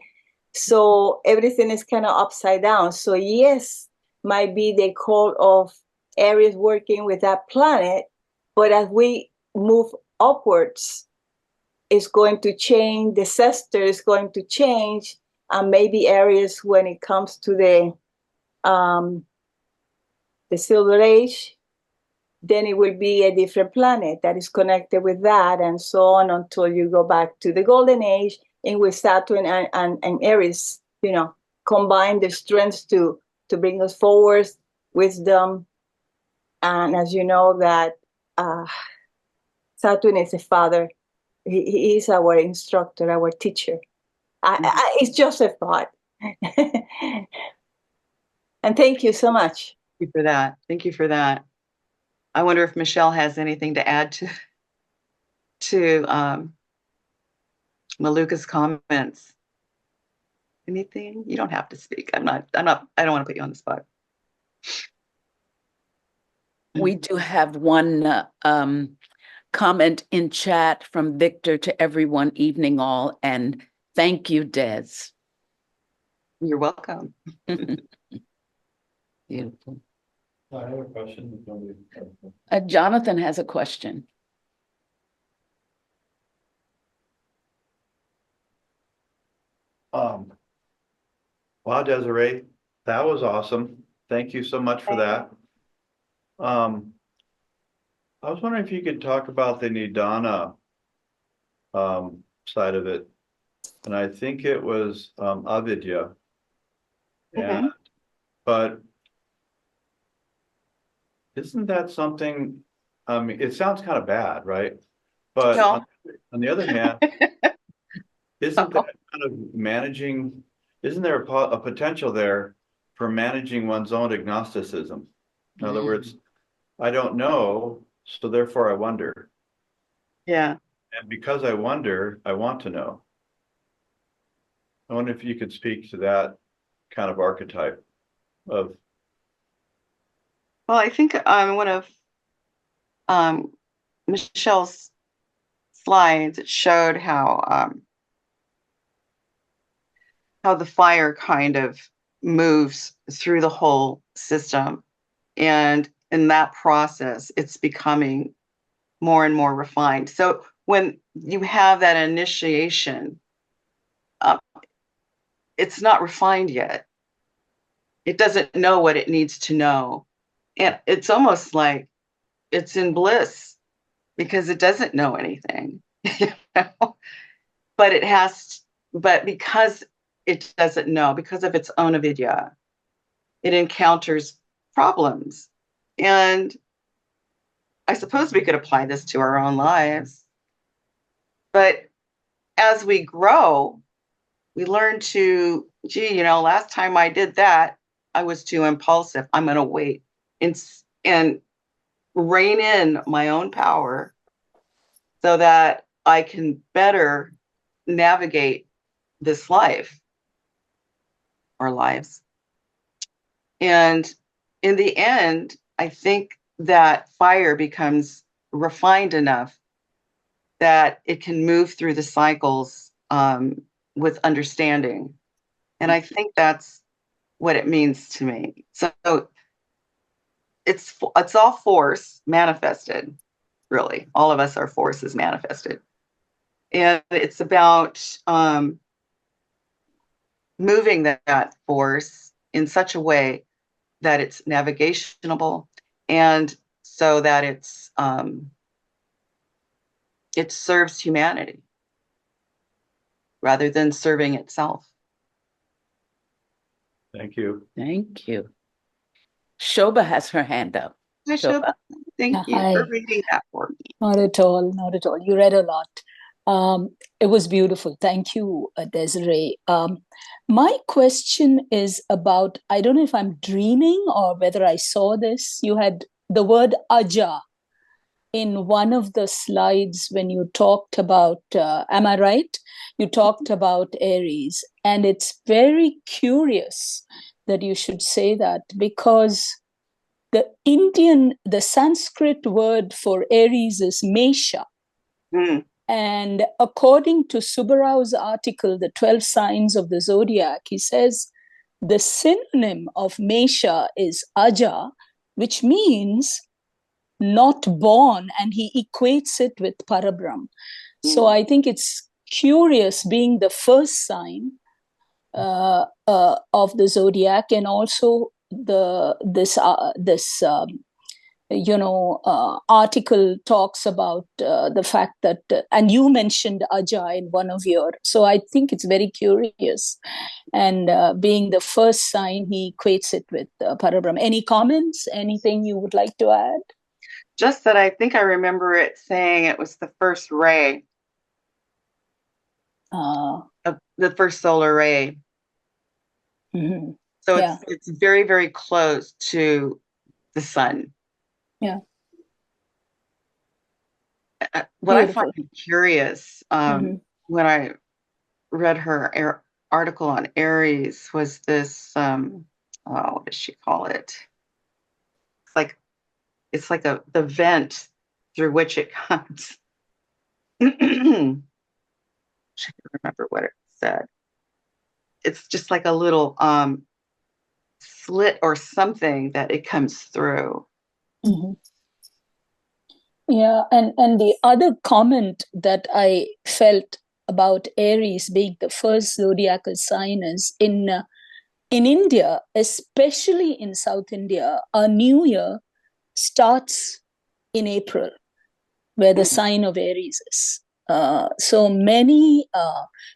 So everything is kind of upside down. So yes, might be the call of Aries working with that planet. But as we move upwards, is going to change, the sector is going to change, and maybe Aries, when it comes to the Silver Age, then it will be a different planet that is connected with that, and so on until you go back to the Golden Age, in which Saturn and Aries, combine their strengths to bring us forward, wisdom, and as you know that Saturn is a father. He is our instructor, our teacher. It's just a thought. And thank you so much. Thank you for that. Thank you for that. I wonder if Michelle has anything to add to Maluka's comments. Anything? You don't have to speak. I don't want to put you on the spot. We do have one comment in chat from Victor to everyone, evening all, and thank you, Des. You're welcome. Beautiful. I have a question. Jonathan has a question. Wow, Desiree, that was awesome. Thank you so much for that. I was wondering if you could talk about the Nidana side of it. And I think it was avidya. Mm-hmm. But isn't that something, it sounds kind of bad, right? But No. on the other hand, isn't that kind of managing, isn't there a potential there for managing one's own agnosticism? In other words, I don't know, so therefore I wonder. Yeah. And because I wonder, I want to know. I wonder if you could speak to that kind of archetype of. Well, I think one of Michelle's slides, it showed how the fire kind of moves through the whole system, and in that process, it's becoming more and more refined. So when you have that initiation, it's not refined yet. It doesn't know what it needs to know. And it's almost like it's in bliss because it doesn't know anything. But because it doesn't know, because of its own avidya, it encounters problems. And I suppose we could apply this to our own lives. But as we grow, we learn to, last time I did that, I was too impulsive. I'm going to wait and rein in my own power so that I can better navigate this life or lives. And in the end, I think that fire becomes refined enough that it can move through the cycles with understanding. And I think that's what it means to me. So it's all force manifested, really. All of us are forces manifested. And it's about moving that force in such a way that it's navigationable and so that it serves humanity rather than serving itself. Thank you. Thank you. Shobha has her hand up. Hi, Shobha. Thank you Hi. for reading that for me. Not at all, not at all. You read a lot. It was beautiful. Thank you, Desiree. My question is about, I don't know if I'm dreaming or whether I saw this. You had the word aja in one of the slides when you talked about, am I right? You talked about Aries. And it's very curious that you should say that because the Sanskrit word for Aries is Mesha. Mm. And according to Subbarao's article, The 12 Signs of the Zodiac, he says the synonym of Mesha is Aja, which means not born, and he equates it with Parabrahm. So I think it's curious being the first sign of the zodiac, and also this article talks about the fact that, and you mentioned Aja in one of your, so I think it's very curious. And being the first sign, he equates it with Parabrahm. Any comments? Anything you would like to add? Just that I think I remember it saying it was the first ray, the first solar ray. Mm-hmm. So it's very, very close to the sun. Yeah. What Beautiful. I find curious when I read her article on Aries was this, what does she call it? It's like the vent through which it comes. I can't remember what it said. It's just like a little slit or something that it comes through. Mm-hmm. Yeah, and the other comment that I felt about Aries being the first zodiacal sign is in India, especially in South India, our new year starts in April, where the sign of Aries is. So many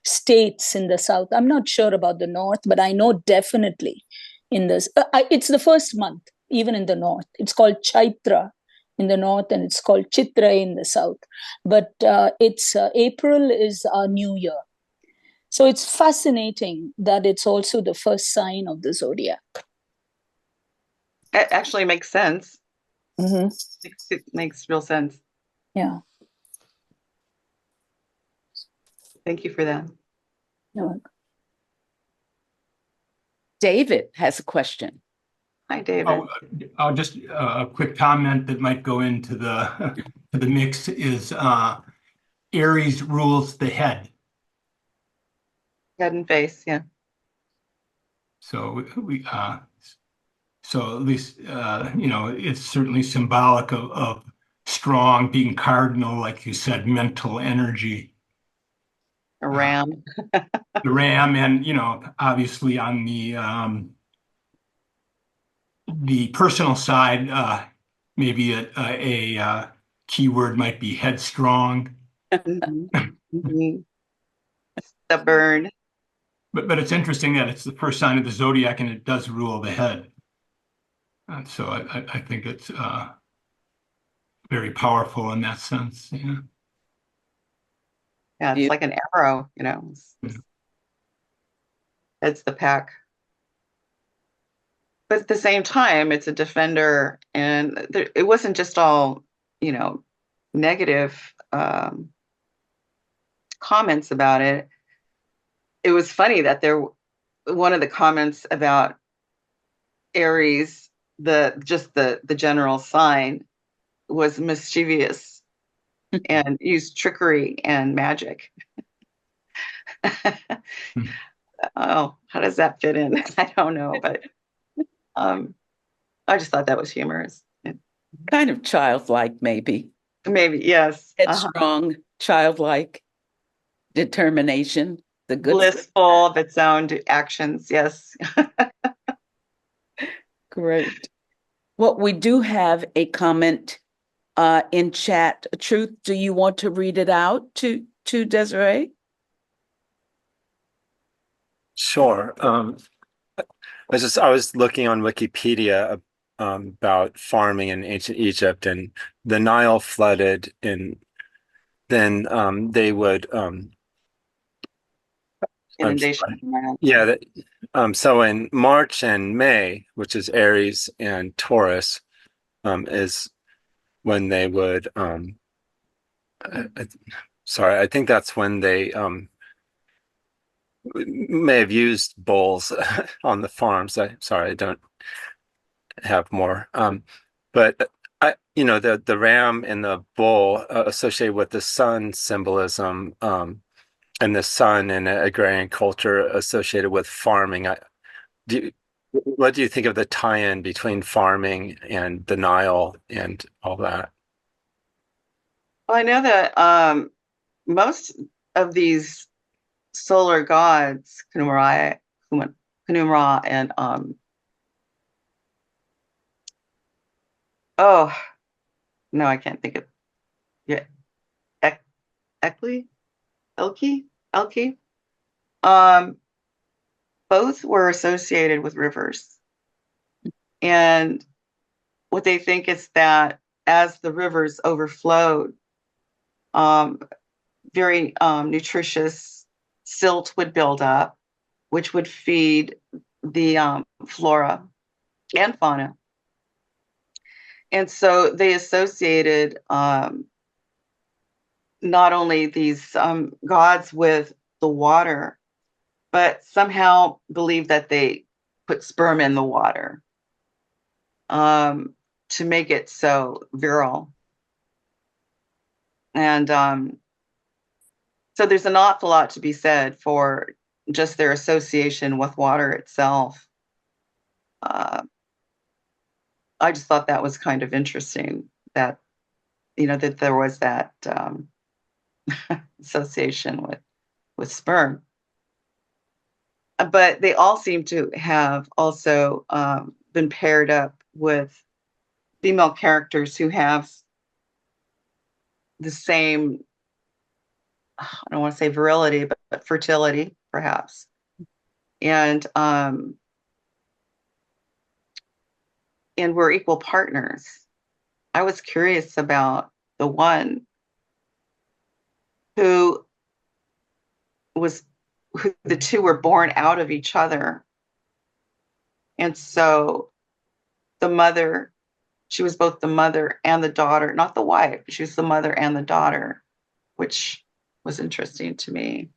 states in the South, I'm not sure about the North, but I know definitely in this, it's the first month, even in the North. It's called Chaitra in the North, and it's called Chitra in the South. But it's April is our new year. So it's fascinating that it's also the first sign of the zodiac. It actually makes sense. Mm-hmm. It makes real sense. Yeah. Thank you for that. No. David has a question. Hi, David. I'll just a quick comment that might go into the to the mix is Aries rules the head. Head and face, yeah. So so at least it's certainly symbolic of strong, being cardinal, like you said, mental energy. A ram. The ram, and obviously on the personal side, maybe a keyword might be headstrong. Mm-hmm. Stubborn. But it's interesting that it's the first sign of the zodiac and it does rule the head. So I think it's very powerful in that sense. Yeah. Yeah, it's like an arrow, It's the pack. But at the same time, it's a defender, and it wasn't just all, negative comments about it. It was funny that one of the comments about Aries, the general sign, was mischievous and used trickery and magic. Oh, how does that fit in? I don't know, but I just thought that was humorous. Kind of childlike, maybe. Maybe, yes. Headstrong, childlike, determination, the good blissful of its own actions, yes. Great. Well, we do have a comment in chat. Truth, do you want to read it out to Desiree? Sure. I was looking on Wikipedia about farming in ancient Egypt, and the Nile flooded, and then they would inundation. Yeah. So in March and May, which is Aries and Taurus, is when they would. Sorry, I think that's when they may have used bowls on the farms. Sorry, I don't have more. But the ram and the bull associated with the sun symbolism, and the sun and agrarian culture associated with farming. what do you think of the tie-in between farming and the Nile and all that? Well, I know that most of these solar gods, Kunumra and oh no, I can't think of yeah, Ek, Ekli, Elki. Um, both were associated with rivers, and what they think is that as the rivers overflowed, um, very nutritious silt would build up, which would feed the flora and fauna. And so they associated not only these gods with the water, but somehow believed that they put sperm in the water to make it so virile. And so there's an awful lot to be said for just their association with water itself. I just thought that was kind of interesting that, that there was that association with sperm. But they all seem to have also been paired up with female characters who have the same, I don't want to say virility, but fertility, perhaps. And we're equal partners. I was curious about the one who the two were born out of each other. And so the mother, she was both the mother and the daughter, not the wife, she was the mother and the daughter, which was interesting to me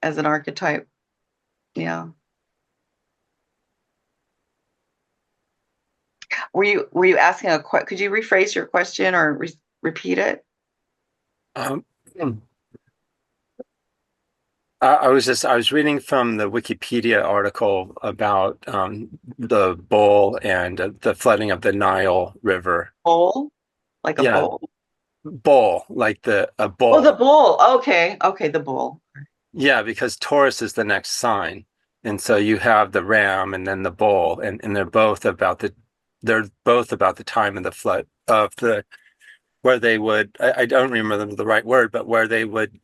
as an archetype. Yeah. Were you asking could you rephrase your question or repeat it? Um, I was reading from the Wikipedia article about the bowl and the flooding of the Nile River. Bowl? Like a bowl? Bowl, like a bowl. Oh, the bull. Okay, the bull. Yeah, because Taurus is the next sign. And so you have the ram and then the bull, and they're both about the time of the flood of where they would, I don't remember the right word, but where they would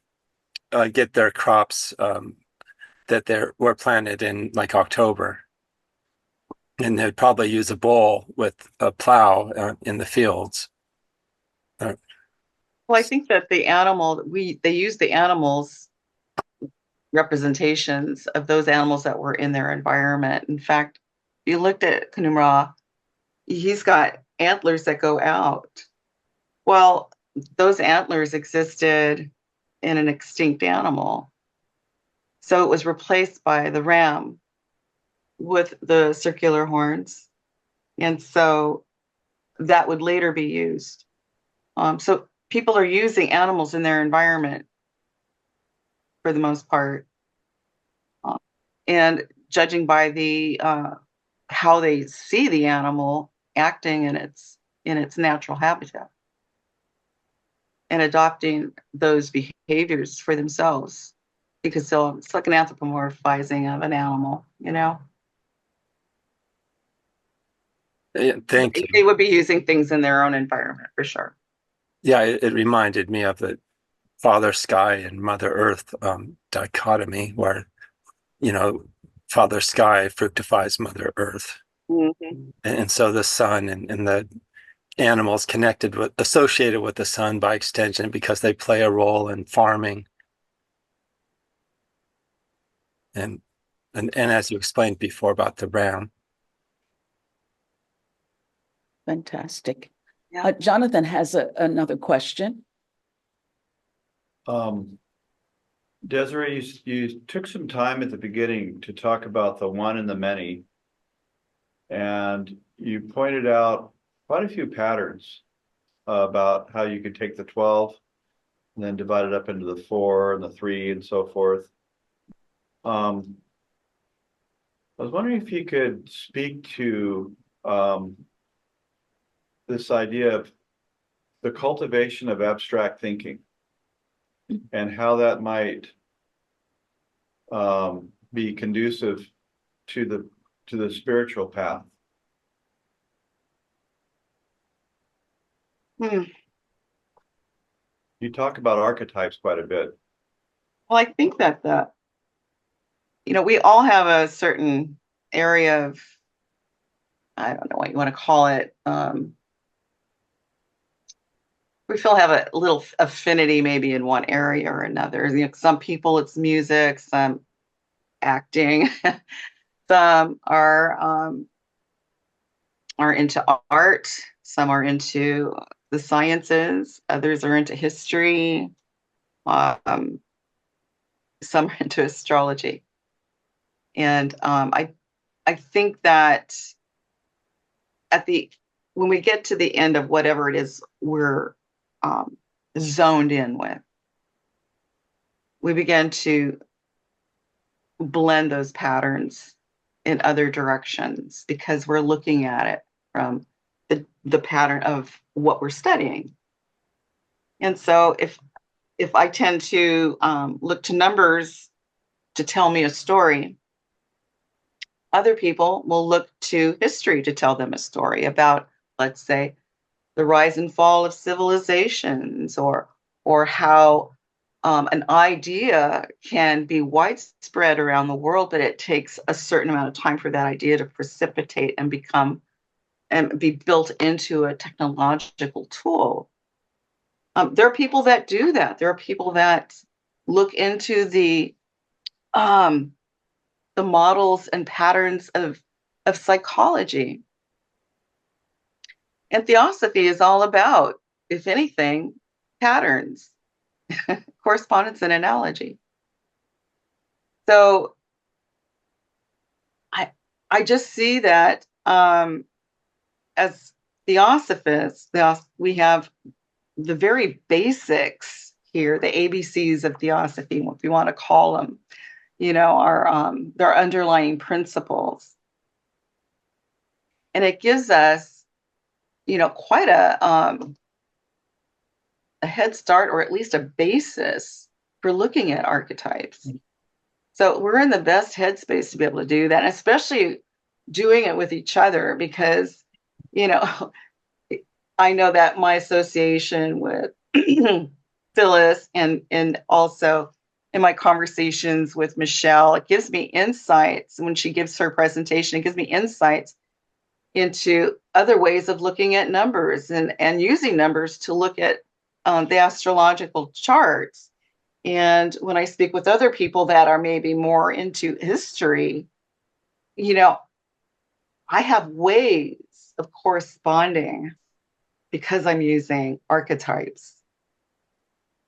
get their crops that were planted in like October. And they'd probably use a bowl with a plow in the fields. Well, I think that they use the animals representations of those animals that were in their environment. In fact, if you looked at Kunumra, he's got antlers that go out. Well, those antlers existed in an extinct animal. So it was replaced by the ram with the circular horns. And so that would later be used. So people are using animals in their environment for the most part. And judging by the how they see the animal acting in its natural habitat and adopting those behaviors for themselves, because it's like an anthropomorphizing of an animal, Thank you. They would be using things in their own environment for sure. Yeah, it reminded me of the Father Sky and Mother Earth dichotomy, where Father Sky fructifies Mother Earth. Mm-hmm. And so the sun and the animals associated with the sun by extension, because they play a role in farming. And as you explained before about the ram. Fantastic. Yeah. Jonathan has another question. Desiree, you took some time at the beginning to talk about the one and the many, and you pointed out quite a few patterns about how you could take the 12 and then divide it up into the 4 and the 3 and so forth. I was wondering if you could speak to this idea of the cultivation of abstract thinking and how that might be conducive to the spiritual path. Hmm. You talk about archetypes quite a bit. Well, I think that we all have a certain area of, I don't know what you want to call it. We feel have a little affinity maybe in one area or another. Some people it's music, some acting, some are into art, some are into the sciences, others are into history, some are into astrology. And I think that when we get to the end of whatever it is we're zoned in with, we begin to blend those patterns in other directions because we're looking at it from the pattern of what we're studying. And so if I tend to look to numbers to tell me a story, other people will look to history to tell them a story about, let's say, the rise and fall of civilizations, or how an idea can be widespread around the world, but it takes a certain amount of time for that idea to precipitate and become and be built into a technological tool. There are people that do that. There are people that look into the models and patterns of psychology. And theosophy is all about, if anything, patterns, correspondence, and analogy. So I just see that as theosophists, we have the very basics here, the ABCs of theosophy, what we want to call them, are their underlying principles. And it gives us, quite a head start, or at least a basis for looking at archetypes. So we're in the best headspace to be able to do that, and especially doing it with each other, because, I know that my association with Phyllis and also in my conversations with Michelle, it gives me insights when she gives her presentation. It gives me insights into other ways of looking at numbers and using numbers to look at the astrological charts. And when I speak with other people that are maybe more into history, I have ways of corresponding because I'm using archetypes.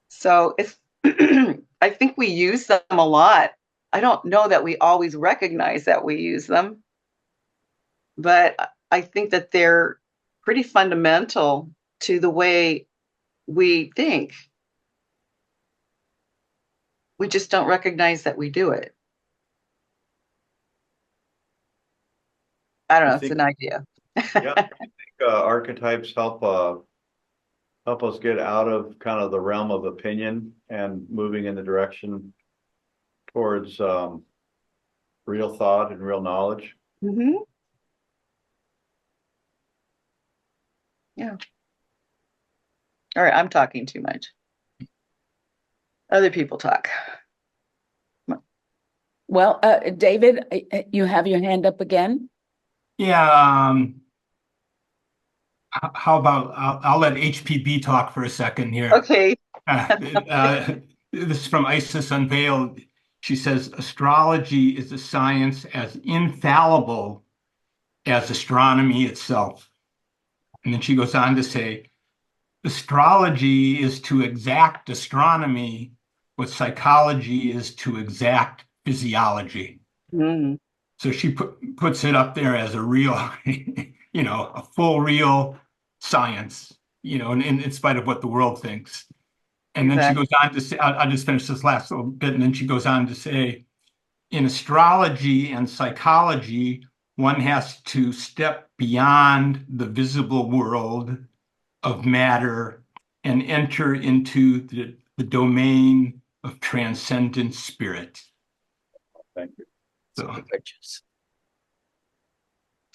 So if I think we use them a lot. I don't know that we always recognize that we use them, but I think that they're pretty fundamental to the way we think. We just don't recognize that we do it. I don't know. It's an idea. Yeah, I think archetypes help us get out of kind of the realm of opinion and moving in the direction towards real thought and real knowledge. Mm-hmm. Yeah. All right, I'm talking too much. Other people talk. Well, David, you have your hand up again. Yeah. How about I'll let HPB talk for a second here. Okay. This is from Isis Unveiled. She says, astrology is a science as infallible as astronomy itself. And then she goes on to say, astrology is to exact astronomy what psychology is to exact physiology. Mm-hmm. So she puts it up there as a real, a full real science, in spite of what the world thinks. And then she goes on to say, I'll just finish this last little bit, and then she goes on to say, in astrology and psychology, one has to step beyond the visible world of matter and enter into the domain of transcendent spirit. Thank you. So, Gorgeous.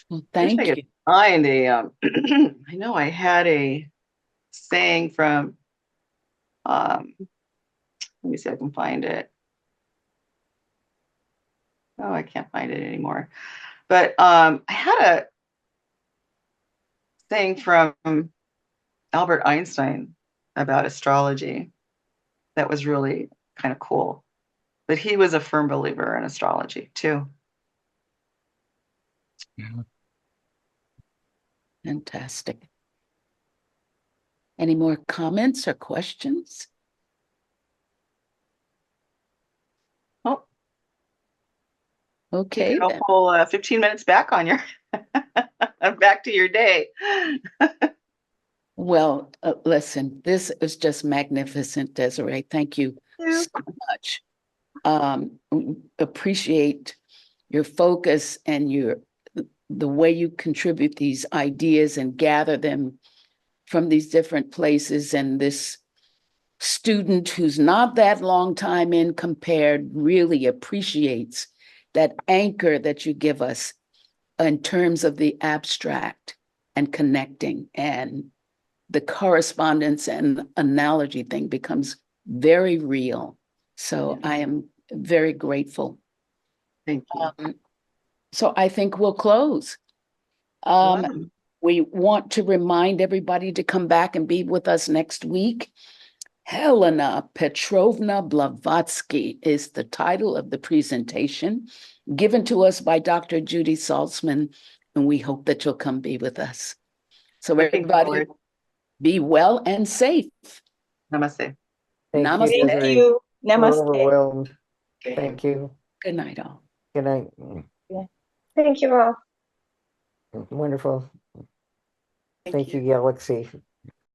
Well, Wish thank I could you. find a, I know I had a saying from, let me see if I can find it. Oh, I can't find it anymore. But I had a saying from Albert Einstein about astrology that was really kind of cool. But he was a firm believer in astrology too. Fantastic. Any more comments or questions? Oh, Okay, take a then. whole 15 minutes back on your back to your day. Well, listen, this is just magnificent, Desiree. Thank you so much. Appreciate your focus and the way you contribute these ideas and gather them from these different places. And this student who's not that long time in compared really appreciates that anchor that you give us in terms of the abstract and connecting, and the correspondence and analogy thing becomes very real. So I am very grateful. Thank you. So I think we'll close. Wow. We want to remind everybody to come back and be with us next week. Helena Petrovna Blavatsky is the title of the presentation given to us by Dr. Judy Salzman, and we hope that you'll come be with us. So Looking everybody, forward. be well and safe. Namaste. Thank Namaste. you, Thank Desiree. you. We're Namaste. overwhelmed. Thank you. Good night, all. Good night. Thank you all. Wonderful. Thank you, Galaxy.